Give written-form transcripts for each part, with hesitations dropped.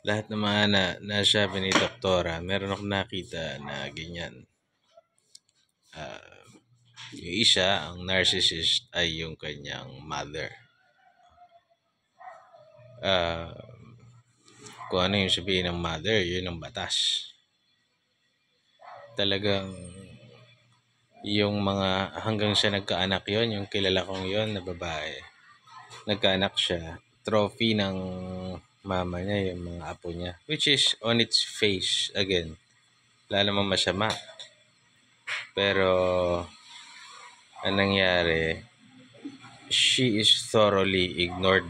lahat ng mga nasabi ni Doktora, meron akong nakita na ganyan. Yung isa, ang narcissist ay yung kanyang mother. Ah, kung ano yung sabihin ng mother, yun ang batas. Talagang yung mga hanggang siya nagkaanak yon, yung kilala kong yon na babae, nagkaanak siya, trophy ng mama niya yung mga apo niya, which is on its face again, wala namang masama, pero ang nangyari, she is thoroughly ignored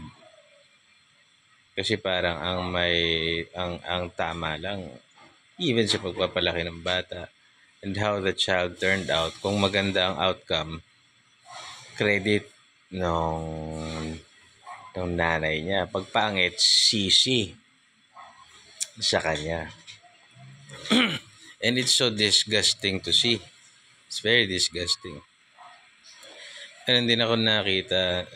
kasi parang ang tama lang even sa pagpapalaki ng bata and how the child turned out. Kung maganda ang outcome, credit nung nanay niya. Pag pangit, sisi sa kanya. And it's so disgusting to see. It's very disgusting. And din ako nakita,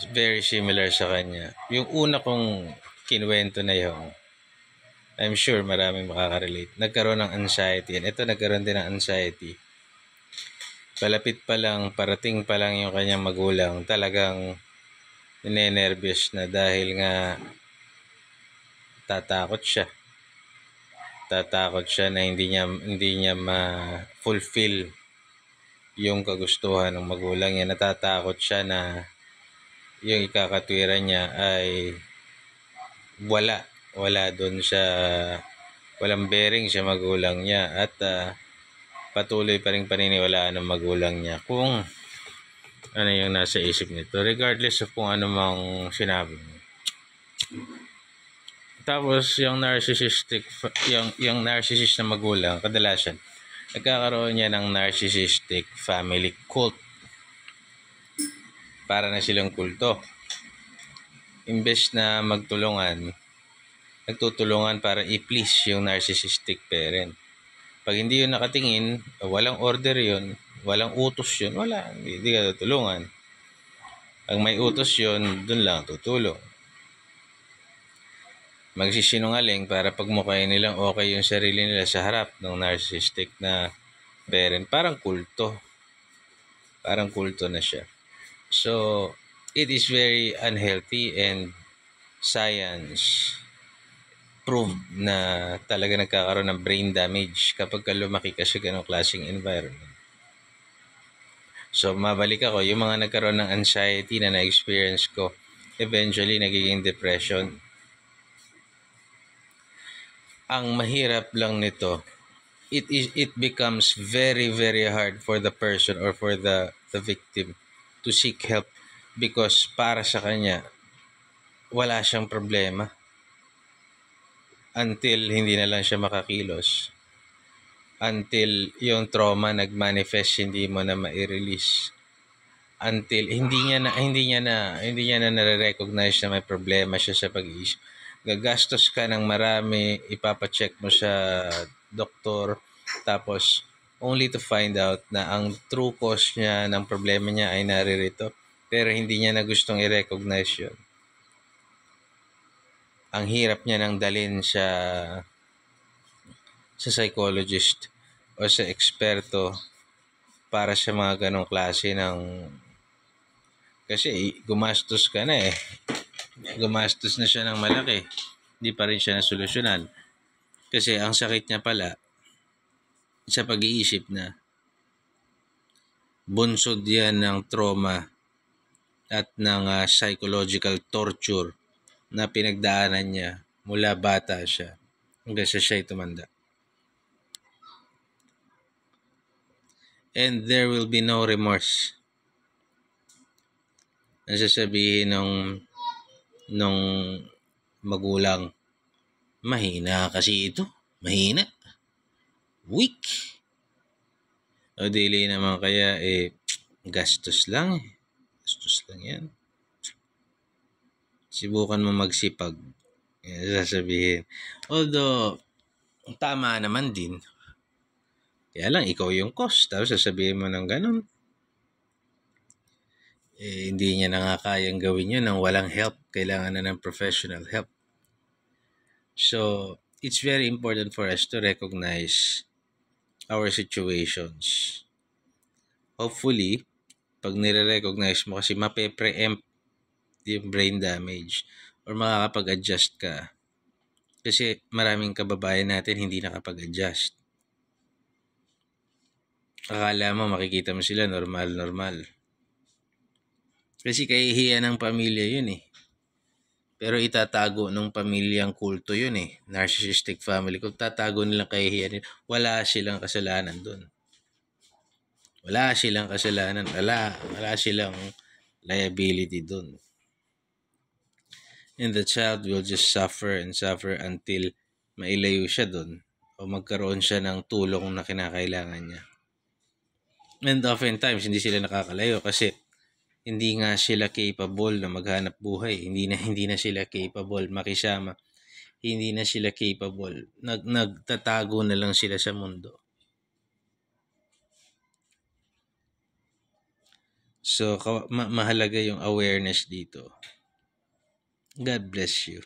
it's very similar sa kanya. Yung una kong kinuwento na yun, I'm sure maraming makaka-relate. Nagkaroon ng anxiety. And ito, nagkaroon din ng anxiety. Palapit pa lang, parating pa lang yung kanyang magulang, talagang ninenervyos na dahil nga tatakot siya. Tatakot siya na hindi niya ma-fulfill yung kagustuhan ng magulang niya. Natatakot siya na yung ikakatwiran niya ay wala doon sa walang bearing sa magulang niya at patuloy pa rin paniniwalaan ng magulang niya kung ano yung nasa isip nito, regardless of kung ano mang sinabi mo. Tapos yung narcissist na magulang, kadalasan nagkakaroon niya ng narcissistic family cult. Para na silang kulto. Imbes na nagtutulungan para i-please yung narcissistic parent. Pag hindi yun nakatingin, walang order yun, walang utos yun, hindi ka tutulungan. Pag may utos yun, dun lang tutulong. Magsisinungaling para pagmukhain nilang okay yung sarili nila sa harap ng narcissistic na parent. Parang kulto na siya. So, it is very unhealthy and science proved na talaga nagkakaroon ng brain damage kapag lumaki ka sa ganong klaseng environment. So, mabalik ako, yung mga nagkaroon ng anxiety na na-experience ko, eventually nagiging depression. Ang mahirap lang nito, it becomes very, very hard for the person or for the victim to seek help because para sa kanya, wala siyang problema until hindi na lang siya makakilos. Until yung trauma nag-manifest, hindi mo na ma-release. Until hindi niya na nare-recognize na may problema siya sa pag-iisip. Gagastos ka ng marami, ipapacheck mo sa doktor, tapos only to find out na ang true cause niya ng problema niya ay naririto, pero hindi niya na gustong i-recognize yun. Ang hirap niya nang dalhin sa psychologist o sa eksperto para sa mga ganong klase ng... Kasi gumastos ka na eh. Gumastos na siya ng malaki. Hindi pa rin siya nasolusyonan. Kasi ang sakit niya pala sa pag-iisip na bunsod yan ng trauma at ng psychological torture na pinagdaanan niya mula bata siya hanggang sa siya'y tumanda. And there will be no remorse. Ang sasabihin nung magulang, mahina kasi ito. Mahina. Weak. O dili naman kaya gastos lang eh. Gastos lang yan. Subukan mo magsipag. Yan sasabihin. Although, tama naman din. Kaya lang, ikaw yung cause. Tapos sasabihin mo ng ganun. Hindi niya na nga kayang gawin yun nang walang help. Kailangan na ng professional help. So, it's very important for us to recognize our situations. Hopefully, pag nire-recognize mo kasi mape-preempt yung brain damage or makakapag-adjust ka. Kasi maraming kababayan natin hindi nakapag-adjust. Akala mo makikita mo sila normal. Kasi kahihiyan ng pamilya yun eh. Pero itatago ng pamilyang kulto yun eh. Narcissistic family. Kung tatago nilang kahihiyan, wala silang kasalanan dun. Wala silang kasalanan. Wala silang liability dun. And the child will just suffer and suffer until mailayo siya dun o magkaroon siya ng tulong na kinakailangan niya. And oftentimes, hindi sila nakakalayo kasi hindi nga sila capable na maghanap buhay. Hindi na sila capable makisama. Hindi na sila capable. Nagtatago na lang sila sa mundo. So, mahalaga yung awareness dito. God bless you.